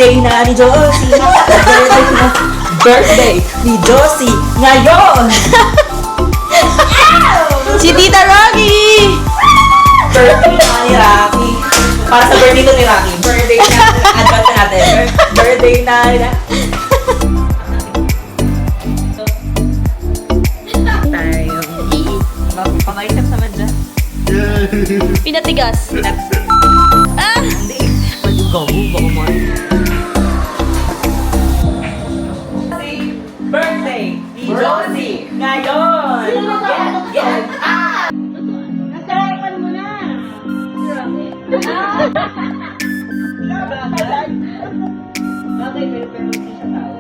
birthday na ni Josie. Birthday ni Josie ngayon. Si Tita Rocky! Birthday na ni Rocky. Para sa birthday ko ni Rocky. Birthday na. Advance natin. Birthday na ni tayo. Pamaisap naman dyan. Pinatigas. Ah! Hindi. Pag-gawa ba ko mo? Birthday ni Josie ngayon. Yan. Nasarapan mo na. Bakit? Pero hindi siya tao.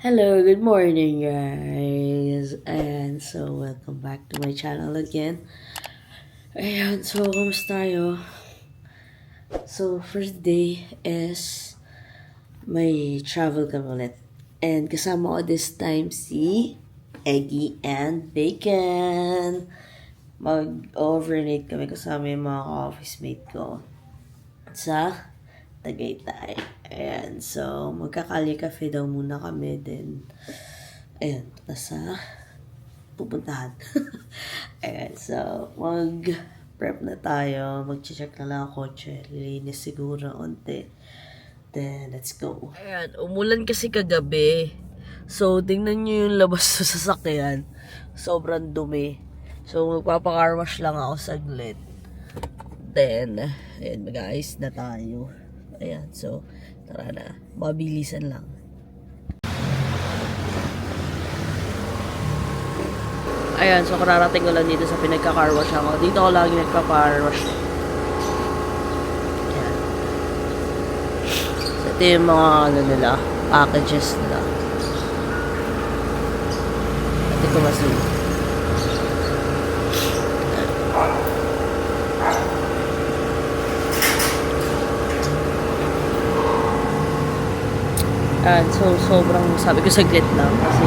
Hello, good morning guys. And so, welcome back to my channel again. Ayan, so, kamusta tayo? So, first day is may travel kami ulit. And kasama ko this time si Eggy and Bacon. Mag-overnight kami kasama yung mga office mate ko sa Tagaytay. Ayan, so magkakali cafe daw muna kami. Then, ayan, nasa pupuntahan. Ayan, so mag-prep na tayo. Mag-check na lang ang kotse. Lilinis siguro onte. Then, let's go. Ayan, umulan kasi kagabi. So, tingnan nyo yung labas sa sasakyan. Sobrang dumi. So, magpapakarwash lang ako saglit. Then, ayan, mag-ayos na tayo. Ayan, so, tara na. Mabilisan lang. Ayan, so kararating ko lang dito sa pinagka-carwash ako. Dito ko lagi nagpa-carwash. Ayan. So, ito yung mga ano nila, packages nila. Ito ko mas so, sobrang sabi ko saglit lang kasi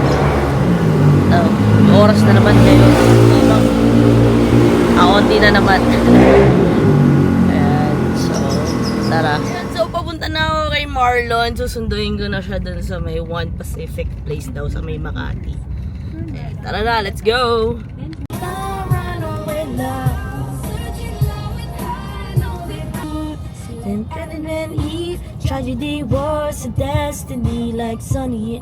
oras na naman ngayon. Onti na naman. Ayan, so, tara. Ayan, so, papunta na ako kay Marlon. Susunduin ko na siya dun sa may One Pacific place daw sa may Makati. Ayan, tara na, let's go! Tragedy was a destiny like Sunny.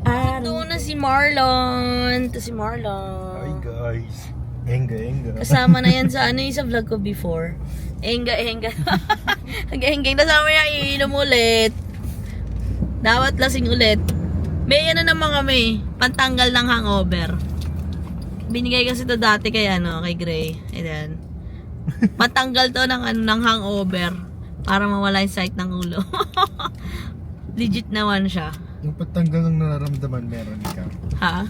Ito na si Marlon. Ito si Marlon. Hi guys. Enga. Kasama na yan sa ano yung sa vlog ko before. Enga. Nag-enga. Kasama niya iinom ulit. Dapat lasing ulit. May ano naman kami. Pantanggal ng hangover. Binigay kasi to dati kay ano, kay Gray. Ayan. Pantanggal to ng ano, ng hangover. Para mawala yung sight ng ulo. Legit naman siya. Yung patanggal ng nararamdaman, meron ka. Ha?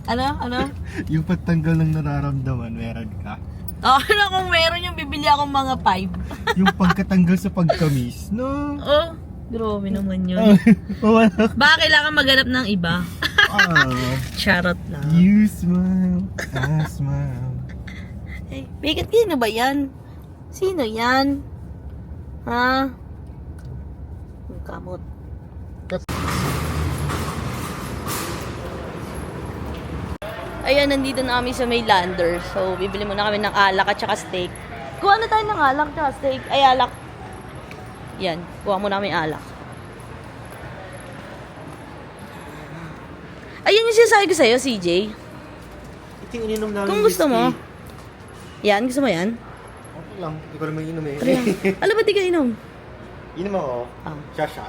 Ano? Yung patanggal ng nararamdaman, meron ka. Oh, ano kung meron yung bibili akong mga 5. Yung pagkatanggal sa pagkamis, no? Oh, grabe naman yun. Wala. Baka kailangan maghanap ng iba. Charot lang. You smile, I smile. Hey, bakit sino ba yan? Sino yan? Ha? Ang kamot. Ayan, nandito na kami sa may lander. So, bibili muna kami ng alak at saka steak. Kuha na tayo ng alak at saka steak. Ay, alak. Yan, kuha muna kami alak. Ayan yung sinasabi ko sa'yo, CJ. Ito yung ininom namin. Kung gusto mo. Yan, gusto mo yan? Okay lang, hindi ko naman inom eh. Ayan. Alam ba di ka inom? Inom ako. Ah. Shasha.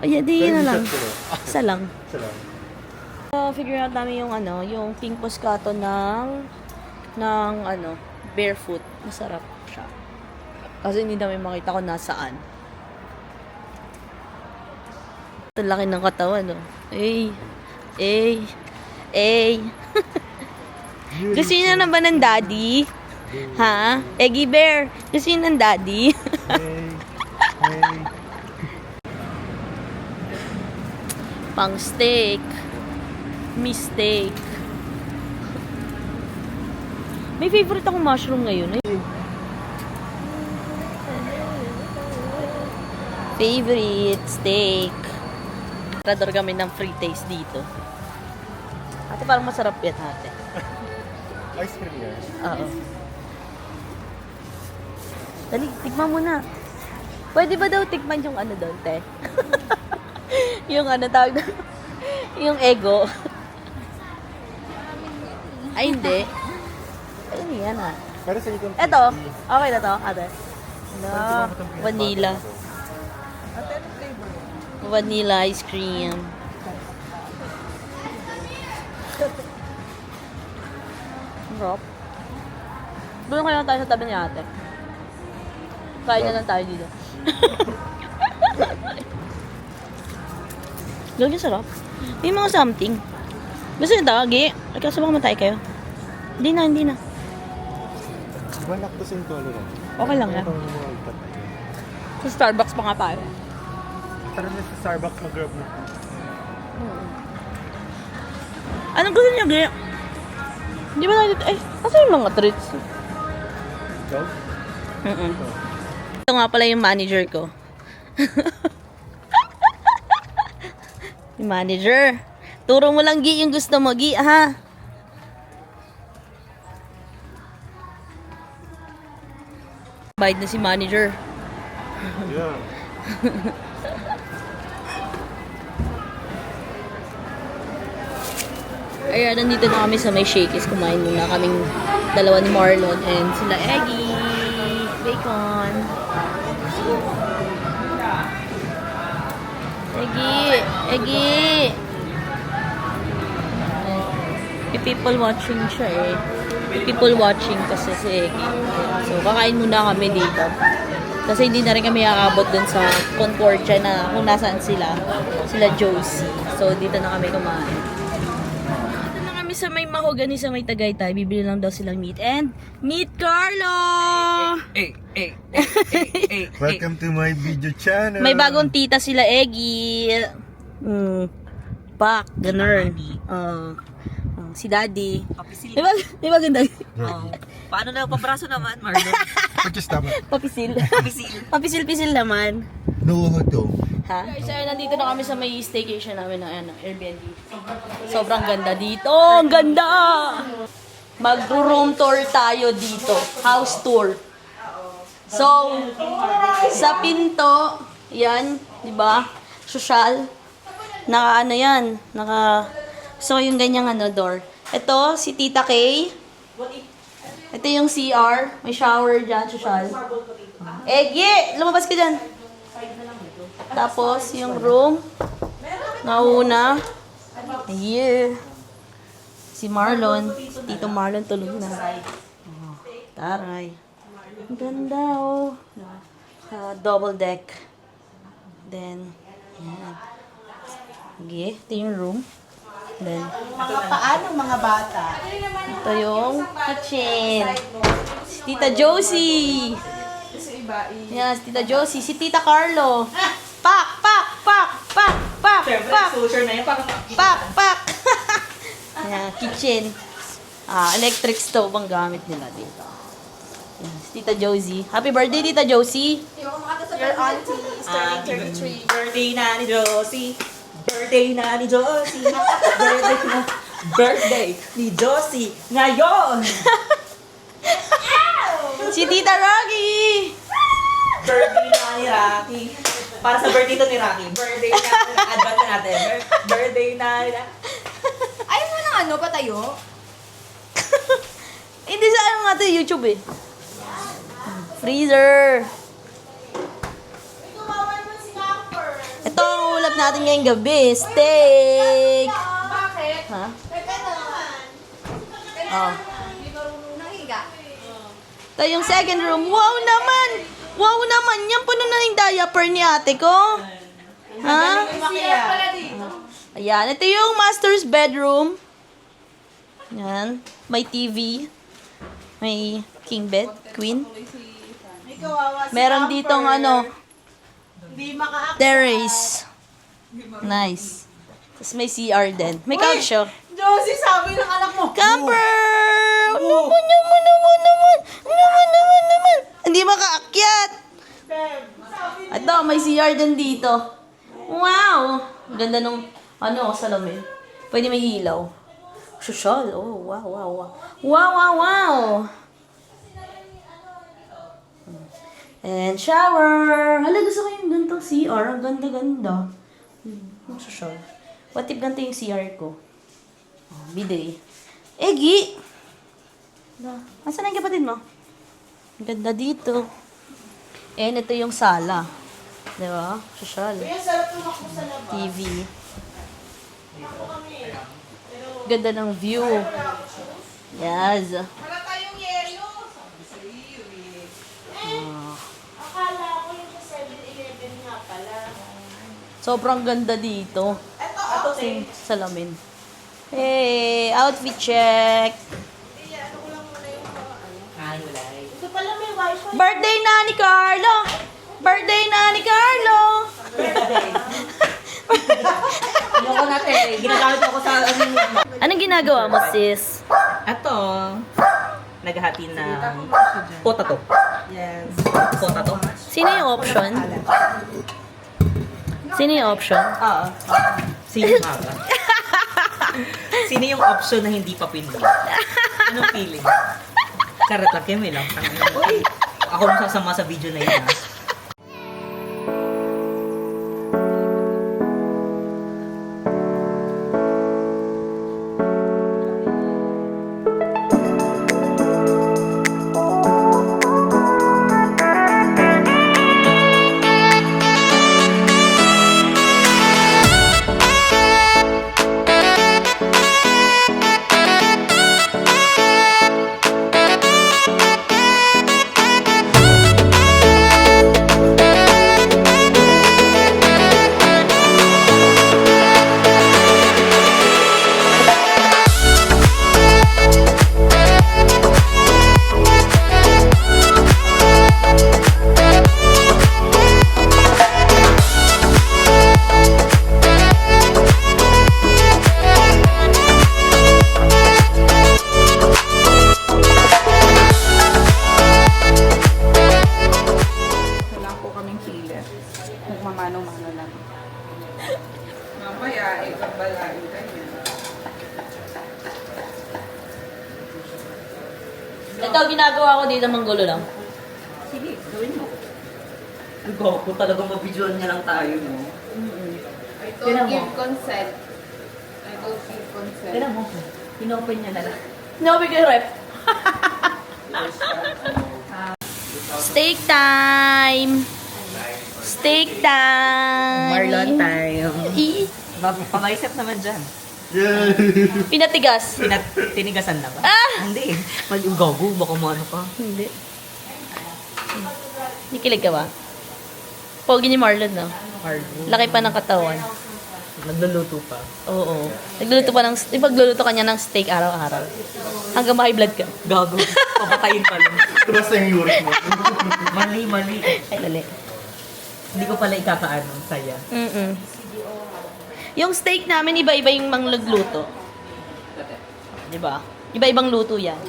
Ayan, di Pero na hindi lang. shot ko, no? Isa lang. Isa lang. So, figure out namin yung ano, yung pink moscato ng ano, barefoot. Masarap siya. Kasi hindi namin makita kung nasaan. Ito laki ng katawan, no? Ay. Gusto niyo na ba ng daddy? Ha? Eggy Bear, gusto niyo ng daddy? Hey. Pang steak. Mistake. May favorite akong mushroom ngayon eh. Favorite steak. Rador kami ng free taste dito. Ate, parang masarap yan, ate. Ice cream yan. Oo. Dali, tikman mo na. Pwede ba daw tikman yung ano doon, te? Yung ano tawag doon? Yung ego. Ay, hindi. Ay, hindi yan ah. Pero sa itong Eto, okay na to, ate. No, vanilla. Vanilla ice cream. Sarap. Doon kaya lang tayo sa tabi ni ate. Kain na lang tayo dito. Gawin yung sarap. May mga something. Gusto nyo tawagi? Ay, kaso baka matay kayo. Hindi na. One lactose intolerant. Okay lang yan. Ito ang mga patay. Sa Starbucks pa nga tayo. Tara na sa Starbucks mag-grab mo. Anong gusto niyo, Gaya? Hindi ba natin... Ay, asa yung mga treats? Dog? Ito nga pala yung manager ko. Yung manager. Turo mo lang, Gi, yung gusto mo, Gi, ha? Bayad na si manager. Yeah. Ayan, nandito na kami sa may Shakey's. Kumain muna kaming dalawa ni Marlon and sila Eggy. Bacon. Eggy! May people watching siya eh. May people watching kasi si Eggy. So, kakain muna kami dito. Kasi hindi na rin kami kakabot dun sa Concordia na kung nasaan sila. Sila Josie. So, dito na kami kumain. Dito na kami sa may mahogany sa may Tagaytay. Bibili lang daw silang meat. And, meet Carlo! Welcome to my video channel. May bagong tita sila, Eggy. Pak, ganun. Si Daddy. Papisil. Di ba ganda? Paano na pabraso naman, Marlon? Purchase tama. Papisil. Papisil. Papisil-pisil naman. No, to. Ha? Guys, ayun, nandito na kami sa may staycation namin ng Airbnb. Sobrang ganda dito. Ang ganda! Mag-room tour tayo dito. House tour. So, sa pinto, yan, di ba? Social. Naka ano yan, gusto ko yung ganyang door. Ito, si Tita Kay. Ito yung CR. May shower dyan, social. Eggy! Lumabas ka dyan. Tapos, yung room. Nauna. Yeah. Si Marlon. Tito Marlon tulog na. Taray. Ang ganda, oh. Double deck. Then, yan. Okay, ito yung room. Then, Mga paano mga bata? ito yung kitchen. Si Tita Josie. Yan, si Tita Josie. Si Tita Carlo. Pak! Siyempre, social na yun. Parang Pak! Yan, kitchen. Electric stove ang gamit nila dito. Yan, si Tita Josie. Happy birthday, Tita Josie. Your auntie is turning 33. birthday na ni Josie. Birthday na ni Josie. Birthday ni Josie. Ngayon! Si Tita Rocky. Birthday na ni Rocky. Para sa birthday to ni Rocky. Birthday na. Advance na natin. Birthday na ni Ayaw mo ng ano, patayo? Hindi sa ano nga ito, YouTube eh. Freezer. Ito ang ulap natin ngayong gabi. Steak. Bakit? Ha? Teka naman. Oh. Hindi marunong nahiga. Ito yung second room. Wow naman! Wow naman! Yan puno na yung diaper ni ate ko. Ha? Siya pala dito. Ayan. Ito yung master's bedroom. Yan. May TV. May king bed. Queen. Meron ditong Hindi maka terrace. Nice. Tapos may CR din. May couch siya. Josie, sabi ng anak mo. Camper! Naman. Hindi makaakyat. Ito, may CR din dito. Wow! Ang ganda nung, salamin. Pwede may ilaw. Social. Oh, wow. Wow. And shower. Hala, gusto ko yung ganitong CR. Ang ganda-ganda. Ang social. What if ganito yung CR ko? Oh, bidet. Egi! Asan na yung kapatid mo? Ang ganda dito. And ito yung sala. Diba? Social. TV. Ganda ng view. Yes. Wala tayong yelo. Akala ko yung sa 7-Eleven nga pala. Sobrang ganda dito. Ito salamin. Hey, outfit check. Ito pala may wifi. Birthday na ni Carlo. Ayoko natin. Ginagamit ako sa Anong ginagawa mo, sis? Ito. Naghahati ng potato. Yes. Potato. Sino yung option? Oo. Sino nga ba? Sino yung option na hindi pa Pinoy? Anong feeling? Charot lang, Kemi lang. Uy! Ako nung sasama sa video na yun, ha? Wala po kaming hilir. Magmamano-mano lang. Mamaya, ikabalain ka niya. Ito, ginagawa ko dito, manggulo lang. Sige, gawin mo. Ang gopo talaga mabidyoan niya lang tayo, no? I Tignan don't mo. give consent. I don't give consent. Tignan mo. Pinopen niya na lang. No, big rep. Steak time! Steak time! Marlon tayo. I- Pamaisip naman dyan. Pinatigas. Tinigasan na ba? Ah! Hindi. Mag-gago, baka maano ka. Hindi. Nikilig ka ba? Pogi ni Marlon, no? Hard. Laki pa ng katawan. Nagluluto pa. Oo. Nagluluto pa ng... Ipagluluto ka niya ng steak araw-araw. Hanggang ma-high blood ka. Gago. Papatayin pa lang. Basta yung uric mo. Mali. Ay, lali. Hindi ko pala ikakaano. Saya. Mm-mm. Yung steak namin, iba-iba yung mga nagluto. Diba? Iba-ibang luto yan.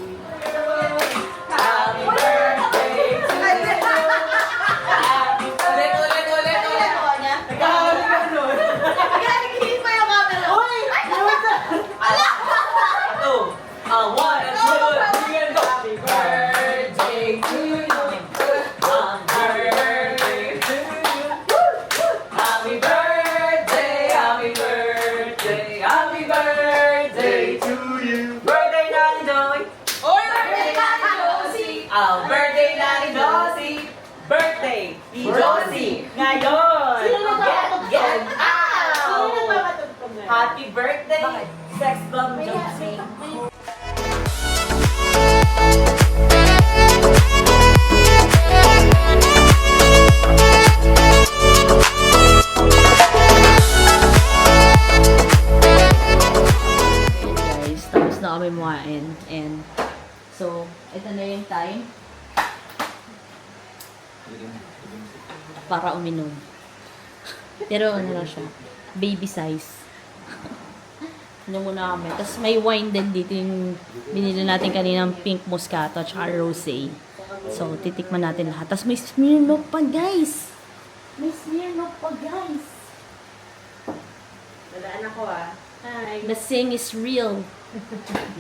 Birthday na ni Josie! Birthday ni Josie! Ngayon! Get out! Happy birthday! Sex bomb Josie! Guys, tapos na kami muhain. And, so, ito na yung time para uminom. Pero ano lang siya, baby size. Inom muna kami. Tapos may wine din dito yung binili natin kaninang pink moscato at saka rosé. So, titikman natin lahat. Tapos may Smirnoff pa, guys! May Smirnoff pa, guys! Dadaan ako ah. Hi. The sing is real.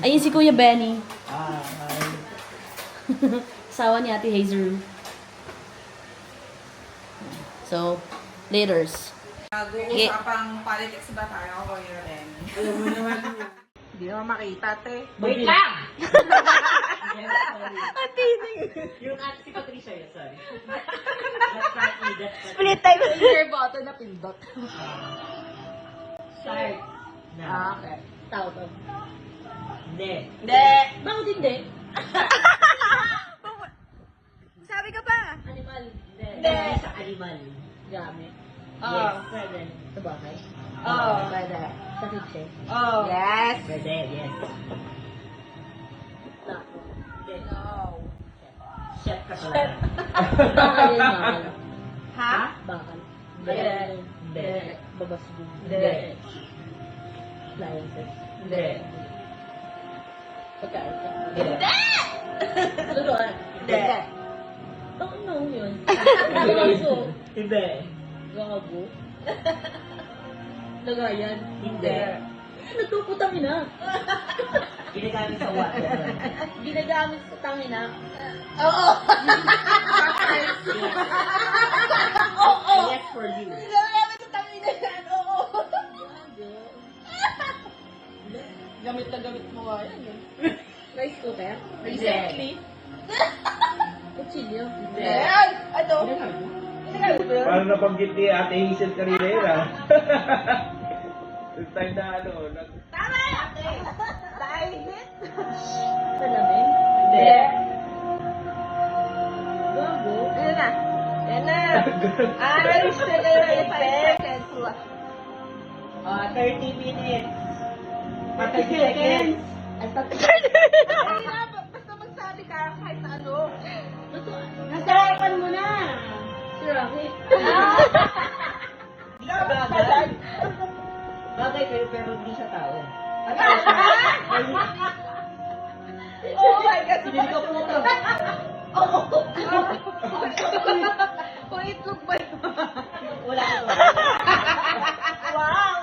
Ayun si Kuya Benny. Sawa ni Ate Hazel. So, laters. Nag-uusapang politics ba tayo o yun rin? Hindi naman makita, te. Wait lang! Yung ate si Patricia yun, sorry. That's not me, that's not me. Split time. Your button na pindot. Start. Ah, okay. Tao to. Hindi. Hindi. Bakit hindi? Sabi ka pa. Animal. Hindi. Sa animal. Gamit. Yes. Pwede. Sa bahay. Oh, pwede. Sa kitchen. Oh. Yes. Pwede, yes. Tapo. No. Chef ka pala. Bakal yun, bakal. Ha? Bakal. Hindi. Hindi. Babasbo. Hindi. Appliances. Hindi. Pagkain ka. Hindi. Turuan. Hindi. Bakit na yun? Gago. Hindi. Gago. Lagayan. Hindi. Ano to? Putang ina. Ginagamit sa water. Ginagamit sa tangina. Oo. Oo. Yes for you. Ginagamit sa tangin na yan. Oo. Gamit na gamit mo nga yan. Rice cooker. Recently. Kutsilyo. Ayan. Ano? Ginagamit mo yun? Parang nabanggit ni Ate Hazel Carilera. Yung time na ano, Tama! Ate! Dainit! Salamin. Hindi. Gago. Ano na? Yan na. Irish Federal 5 seconds. 30 minutes. 30 seconds. Ay, 30 Ay, na, basta magsabi ka kahit na ano. Nasa harapan mo na. Si Rocket. Hindi ka bagay. Bagay kayo pero hindi siya tao. Oh my God! Sinili ko po ito. Kung itlog ba yun? Wala ko. Wow!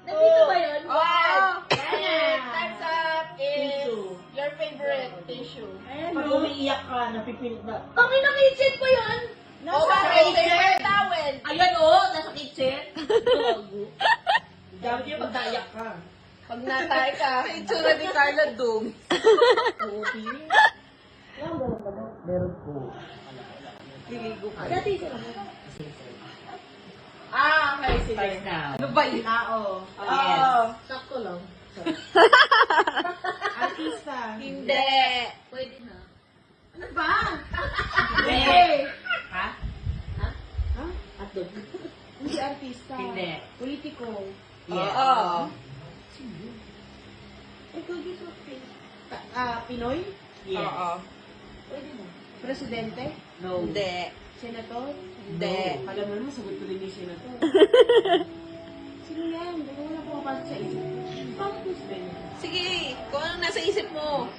Nandito ba yun? Wow! Yeah. Time's up is Tissue. your favorite tissue. Pag umiiyak ka, napipilit na. Ang ina kitchen pa yun. Oh, bakit favorite towel? Ayan oh, nasa kitchen. Gago. Gamit yun pag naiyak ka. Pag natay ka, sa itsura ni Carla Doom. Oo, pili. Meron po. Liligo ka. Dati ito lang. Ah, okay, sige. Start now. Ano ba yun? Tao. Oo. Sakto lang. Artista. Hindi. Pwede na. Ano ba? Hindi. Ha? Ha? Atdog. Hindi artista. Hindi. Politiko. Yes. Oo. Ikaw dito. Pinoy? Yes. Oo. Pwede na. Presidente? No. Hindi. Senator? Hindi. Alam mo naman, sagot ko din yung senator. Sino yan? Hindi ko wala pumapasok sa isip. Focus din. Sige, kung anong nasa isip mo.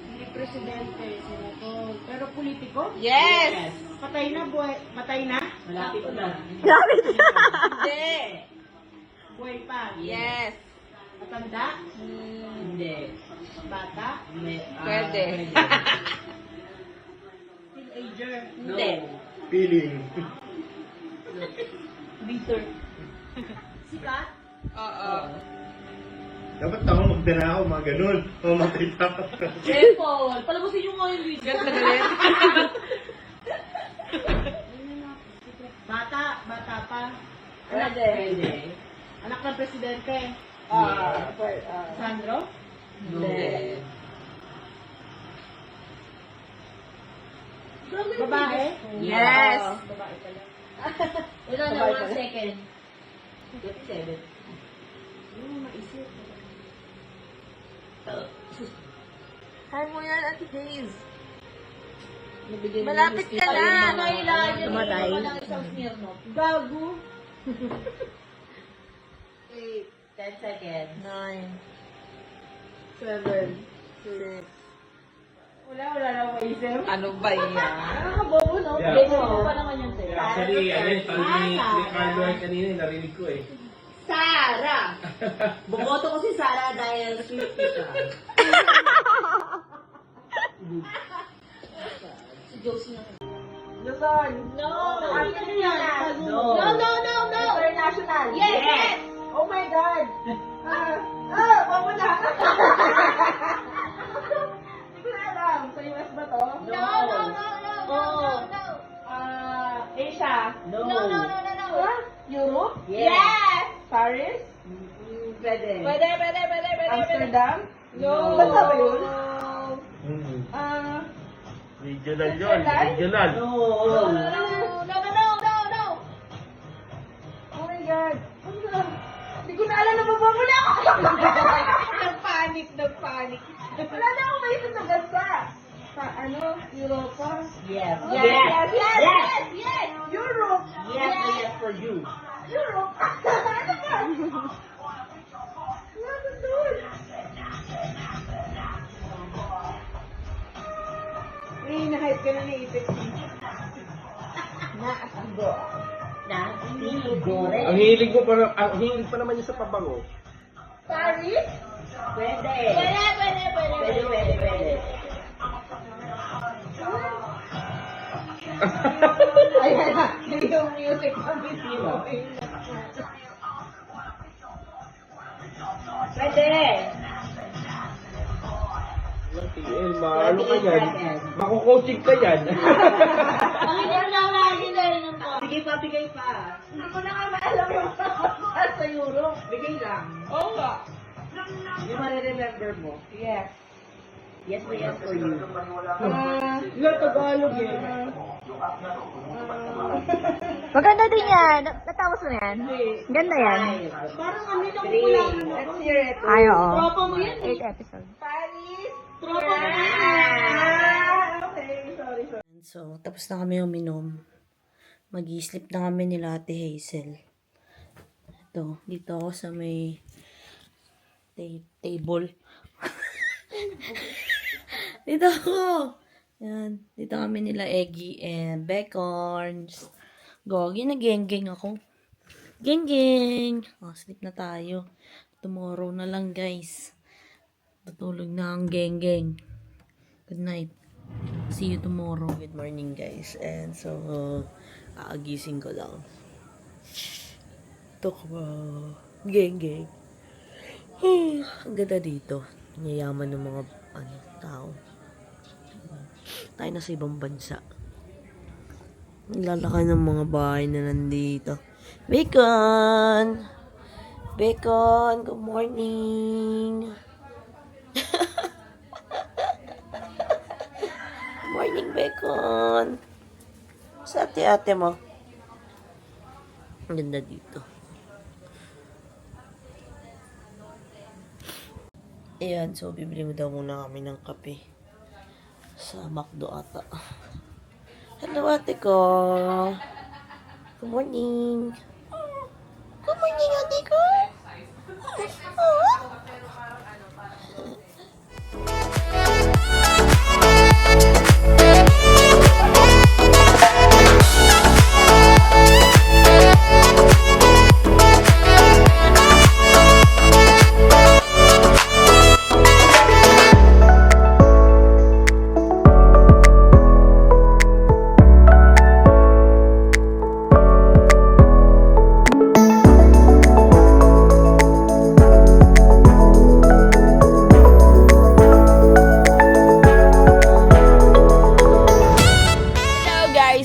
Hindi presidente, senator. Pero politiko? Yes. Patay na, buhay. Patay na? Malapit na. Hindi. Buhay pa. Yes. Matanda. Hindi. Bata. Hindi. Pwede. Teenager. No. Hindi. feeling. Bitter. Sikat. Oo. Dapat ako magdala ako, mga ganun. Mamatay dapat ka. Apple. Palabasin yung nga yung video. Galit na galit. Bata. Bata pa. Pwede. Pwede. Anak ng presidente. Sandro. Hindi. Babae. Yes. Babae pala. Ito na, 1 second. 27. Ano maisip? Kaya mo yan, Ate Haze. Nabigyan Malapit ka na. Ano ilan yun? Tumatay. Walang isang Smirnoff. Gago. 8, 10 seconds. 9. 7. 6. Wala na akong maisip. Ano ba yan? Nakakabobo, no? Yeah. Hindi mo pa naman yung tayo. Actually, ano yung tanong ni Carlo ay kanina, narinig ko eh. Sara! Bumoto ko si Sara dahil sweet ka. Si Josie na. Luzon. No. International. No. No. International. Yes. Oh my God. Papunta. Hindi ko na alam. Sa US ba to? Oo. Asia. No. Europe? Yes. Paris? Pwede. Pwede. Amsterdam? No. Basta ba yun? Regional yun, regional. No. No. Oh my God. Hindi ko na alam na babamula ako. Nagpanik. Wala na akong maisip na bansa. Sa Europa? Yes. Yes. Europe. Yes for you. Europe. Ano ba? Wala na doon. Nahype ka na naipit. Naasigo. Nasigore. Ang hilig mo pa, ang hilig pa naman yun sa pabango. Paris? Pwede. Pwede. Pwede. Ayan na. Yung music ng video. Pwede. TL, maano ka yan? Makukoaching ka yan. Sige pa, bigay pa. Hindi ko na nga maalam yung sa Europe. Bigay lang. Oo nga. Yung ma-remember mo. Yes. Yes for you. Yung Tagalog eh. Maganda din yan. Natapos mo yan? Ganda yan. Parang ano lang wala. Let's hear it. Ay, oo. Tropa mo yan. 8 episodes. Paris. Tropa mo yan. Okay. Sorry. So, tapos na kami uminom. Mag-i-sleep na kami nila Ate Hazel. Ito, dito ako sa may table. Dito ako. Yan. Dito kami nila Eggy and Becorns. Gogi na geng-geng ako. Geng-geng. Oh, sleep na tayo. Tomorrow na lang, guys. Tutulog na ang geng-geng. Good night. See you tomorrow. Good morning, guys. And so, aagising ko lang. Tokwa. Geng-geng. Ang ganda dito. Yayaman ng mga tao. Tayo na sa ibang bansa. Naglalakay ng mga bahay na nandito. Bacon! Bacon! Good morning! Good morning, Bacon! Sa ate-ate mo. Ang ganda dito. Ayan, so bibili mo daw muna kami ng kape sa McDo ata. Hello, ate ko. Good morning. Good morning, ate ko. Oh.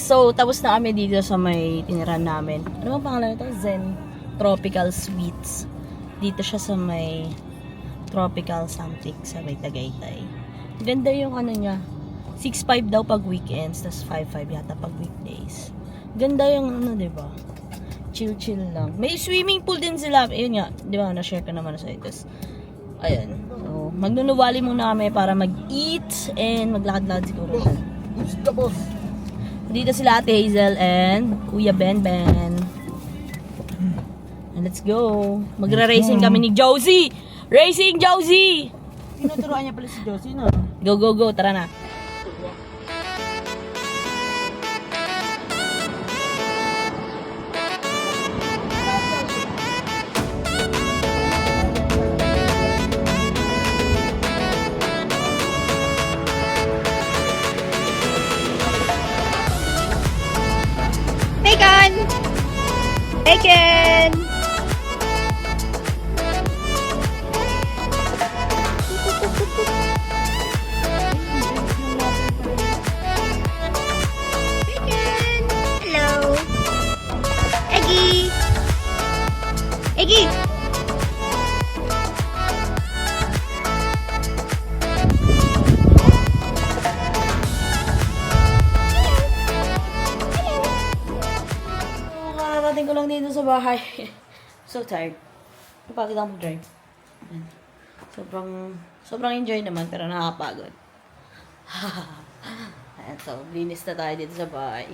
So, tapos na kami dito sa may tiniran namin. Ano bang pangalan nito? Zen Tropical Sweets. Dito siya sa may Tropical something sa may Tagaytay. Ganda yung ano niya. 6.5 daw pag weekends, tas 5.5 yata pag weekdays. Ganda yung ano, diba? Chill-chill lang. May swimming pool din sila. Ayun nga, diba? Na-share ko naman sa ito. Ayun. So, magnunuwali muna kami para mag-eat and maglakad-lakad siguro. Gusto boss. Dito sila Ate Hazel and Kuya Ben Ben. And let's go. Magra-racing kami ni Josie. Racing Josie! Tinuturuan niya pala si Josie, no? Go, go, go. Tara na. Bacon! Bacon! Bacon! Hello! Eggy! Eggy! Kararating ko lang dito sa bahay. So tired. Napagod ako mag-drive. Ayan. Sobrang enjoy naman, pero nakakapagod. Ayan, so, linis na tayo dito sa bahay.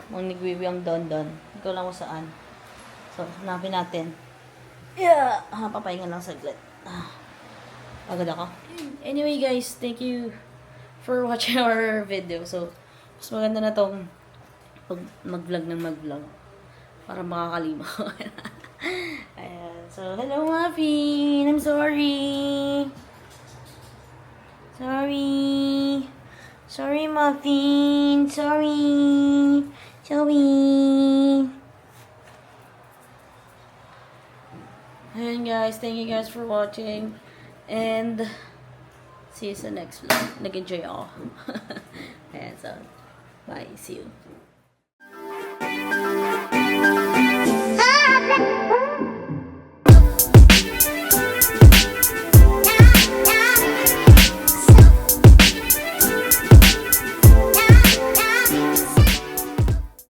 Mga nagwiwi ang don-don. Hindi ko lang kung saan. So, hanapin natin. Yeah! Papahinga lang saglit. Pagod ako. Anyway guys, thank you for watching our video. So, mas maganda na tong mag-vlog ng mag-vlog. Para makakalimaw. Ayan. So, hello Muffin! I'm sorry! Sorry! Sorry Muffin! Sorry! Sorry! Ayan guys, thank you guys for watching. And, see you sa next vlog. Nag-enjoy ako. Ayan, so, bye. See you.